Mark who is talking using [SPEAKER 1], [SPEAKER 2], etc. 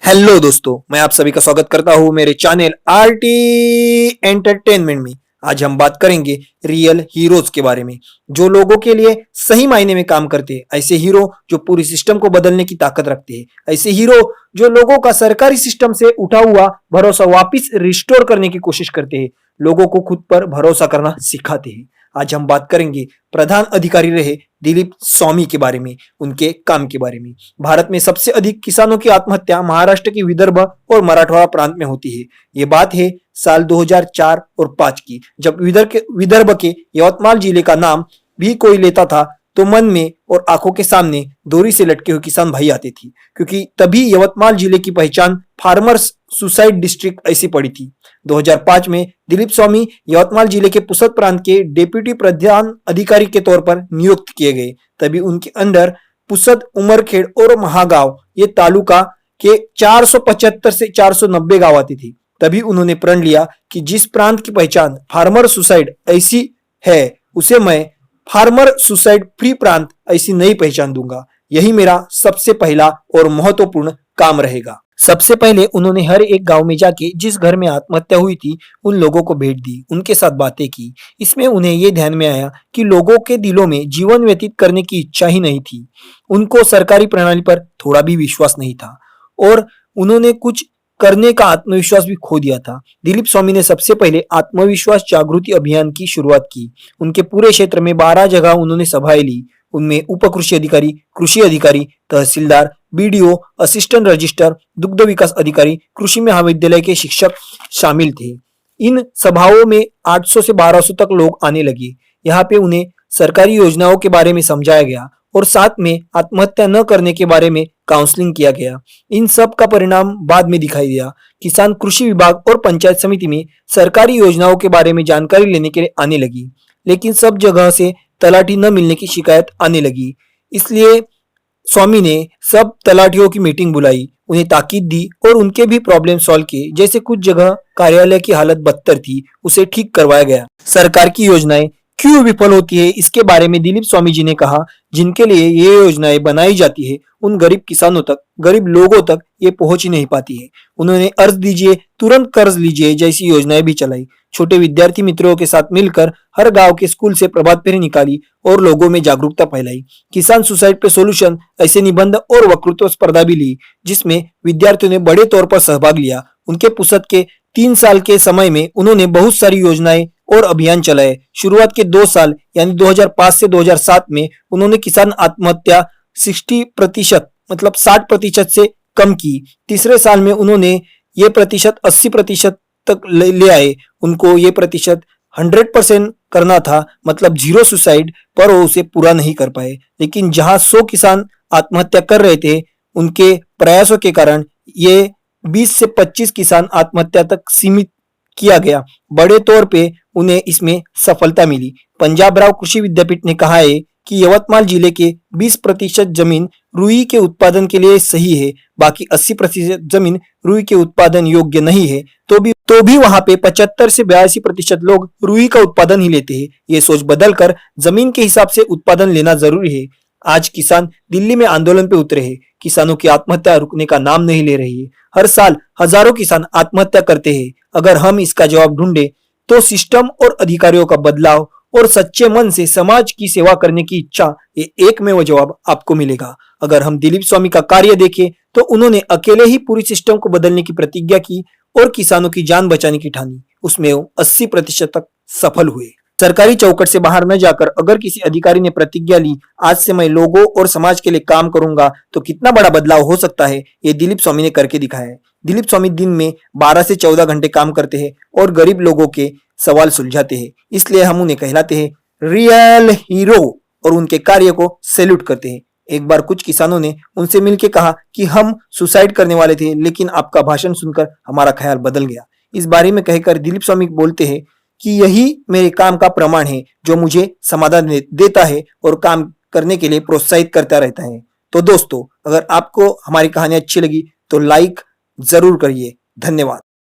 [SPEAKER 1] Hello दोस्तों, मैं आप सभी का स्वागत करता हूं मेरे चैनल आरटी एंटरटेनमेंट में। आज हम बात करेंगे रियल हीरोज के बारे में, जो लोगों के लिए सही मायने में काम करते हैं। ऐसे हीरो जो पूरी सिस्टम को बदलने की ताकत रखते हैं। ऐसे हीरो जो लोगों का सरकारी सिस्टम से उठा हुआ भरोसा वापस रिस्टोर करने की कोशिश करते हैं, लोगों को खुद पर भरोसा करना सिखाते हैं। आज हम बात करेंगे प्रधान अधिकारी रहे दिलीप स्वामी के बारे में, उनके काम के बारे में। भारत में सबसे अधिक किसानों की आत्महत्या महाराष्ट्र की विदर्भ और मराठवाड़ा प्रांत में होती है। ये बात है साल 2004 और 5 की, जब विदर्भ के यवतमाल जिले का नाम भी कोई लेता था तो मन में और आंखों के सामने डोरी से लटके हुए किसान भाई आते थे, क्योंकि तभी यवतमाल जिले की पहचान फार्मर्स सुसाइड डिस्ट्रिक्ट ऐसी पड़ी थी। 2005 में दिलीप स्वामी यवतमाल जिले के पुसद प्रांत के डेप्यूटी प्रधान अधिकारी के तौर पर नियुक्त किए गए। तभी उनके अंदर पुसद, उमरखेड़ और महागांव ये तालुका के 475 से 490 गांव आते थे। तभी उन्होंने प्रण लिया कि जिस प्रांत की पहचान फार्मर सुसाइड ऐसी है, उसे मैं फार्मर सुसाइड फ्री प्रांत ऐसी नई पहचान दूंगा। यही मेरा सबसे पहला और महत्वपूर्ण काम रहेगा। सबसे पहले उन्होंने हर एक गांव में जाके जिस घर में आत्महत्या हुई थी उन लोगों को भेंट दी, उनके साथ बातें की। इसमें उन्हें ये ध्यान में आया कि लोगों के दिलों में जीवन व्यतीत करने की इच्छा ही नहीं थी। उनको सरकारी प्रणाली पर थोड़ा भी विश्वास नहीं था और उन्होंने कुछ करने का आत्मविश्वास भी खो दिया था। दिलीप स्वामी ने सबसे पहले आत्मविश्वास जागृति अभियान की शुरुआत की। उनके पूरे क्षेत्र में 12 जगह उन्होंने सभाएं ली। उनमें उप कृषि अधिकारी, कृषि अधिकारी, तहसीलदार, बीडीओ, असिस्टेंट रजिस्ट्रार, दुग्ध विकास अधिकारी, कृषि महाविद्यालय के शिक्षक शामिल थे। इन सभाओं में 800 से 1200 तक लोग आने लगे। यहाँ पे उन्हें सरकारी योजनाओं के बारे में समझाया गया और साथ में आत्महत्या न करने के बारे में काउंसलिंग किया गया। इन सब का परिणाम बाद में दिखाई दिया। किसान कृषि विभाग और पंचायत समिति में सरकारी योजनाओं के बारे में जानकारी लेने के लिए आने लगी, लेकिन सब जगह से तलाठी न मिलने की शिकायत आने लगी। इसलिए स्वामी ने सब तलाटियों की मीटिंग बुलाई, उन्हें ताकीद दी और उनके भी प्रॉब्लम सॉल्व किए। जैसे कुछ जगह कार्यालय की हालत बदतर थी, उसे ठीक करवाया गया। सरकार की योजनाएं क्यों विफल होती है, इसके बारे में दिलीप स्वामी जी ने कहा, जिनके लिए ये योजनाएं बनाई जाती है उन गरीब किसानों तक, गरीब लोगों तक ये पहुंच ही नहीं पाती है। उन्होंने अर्ज दीजिए तुरंत कर्ज लीजिए जैसी योजनाएं भी चलाई। छोटे विद्यार्थी मित्रों के साथ मिलकर हर गांव के स्कूल से प्रभात फेरी निकाली और लोगों में जागरूकता फैलाई। किसान सुसाइड पे सोल्यूशन ऐसे निबंध और वक्तृत्व स्पर्धा भी ली, जिसमें विद्यार्थियों ने बड़े तौर पर सहभाग लिया। उनके पुस्तक के 3 साल के समय में उन्होंने बहुत सारी योजनाएं और अभियान चलाए। शुरुआत के 2 साल यानी 2005 से 2007 में उन्होंने किसान आत्महत्या 60% मतलब 60% से कम की। तीसरे साल में उन्होंने ये प्रतिशत 80% तक ले आए। उनको ये प्रतिशत 100% करना था, मतलब जीरो सुसाइड, पर वो उसे पूरा नहीं कर पाए। लेकिन जहां 100 किसान आत्महत्या कर रहे थे, उनके प्रयासों के कारण ये 20 से 25 किसान आत्महत्या तक सीमित किया गया। बड़े तौर पे उन्हें इसमें सफलता मिली। पंजाब राव कृषि विद्यापीठ ने कहा है कि यवतमाल जिले के 20% जमीन रुई के उत्पादन के लिए सही है, बाकी 80% जमीन रुई के उत्पादन योग्य नहीं है। तो भी वहां पे 75 से 82% लोग रुई का उत्पादन ही लेते हैं। ये सोच बदलकर जमीन के हिसाब से उत्पादन लेना जरूरी है। आज किसान दिल्ली में आंदोलन पे उतरे हैं। किसानों की आत्महत्या रुकने का नाम नहीं ले रही है। हर साल हजारों किसान आत्महत्या करते हैं। अगर हम इसका जवाब ढूंढे तो सिस्टम और अधिकारियों का बदलाव और सच्चे मन से समाज की सेवा करने की इच्छा, ये एकमेव जवाब आपको मिलेगा। अगर हम दिलीप स्वामी का कार्य देखें तो उन्होंने अकेले ही पूरी सिस्टम को बदलने की प्रतिज्ञा की और किसानों की जान बचाने की ठानी। उसमें वो 80% तक सफल हुए। सरकारी चौकट से बाहर न जाकर अगर किसी अधिकारी ने प्रतिज्ञा ली, आज से मैं लोगों और समाज के लिए काम करूंगा, तो कितना बड़ा बदलाव हो सकता है, ये दिलीप स्वामी ने करके दिखाया है। दिलीप स्वामी दिन में 12 से 14 घंटे काम करते हैं और गरीब लोगों के सवाल सुलझाते हैं। इसलिए हम उन्हें कहलाते हैं रियल हीरो और उनके कार्य को सैल्यूट करते हैं। एक बार कुछ किसानों ने उनसे मिलकर कहा कि हम सुसाइड करने वाले थे, लेकिन आपका भाषण सुनकर हमारा ख्याल बदल गया। इस बारे में कहकर दिलीप स्वामी बोलते हैं कि यही मेरे काम का प्रमाण है, जो मुझे समाधान देता है और काम करने के लिए प्रोत्साहित करता रहता है। तो दोस्तों, अगर आपको हमारी कहानी अच्छी लगी तो लाइक जरूर करिए। धन्यवाद।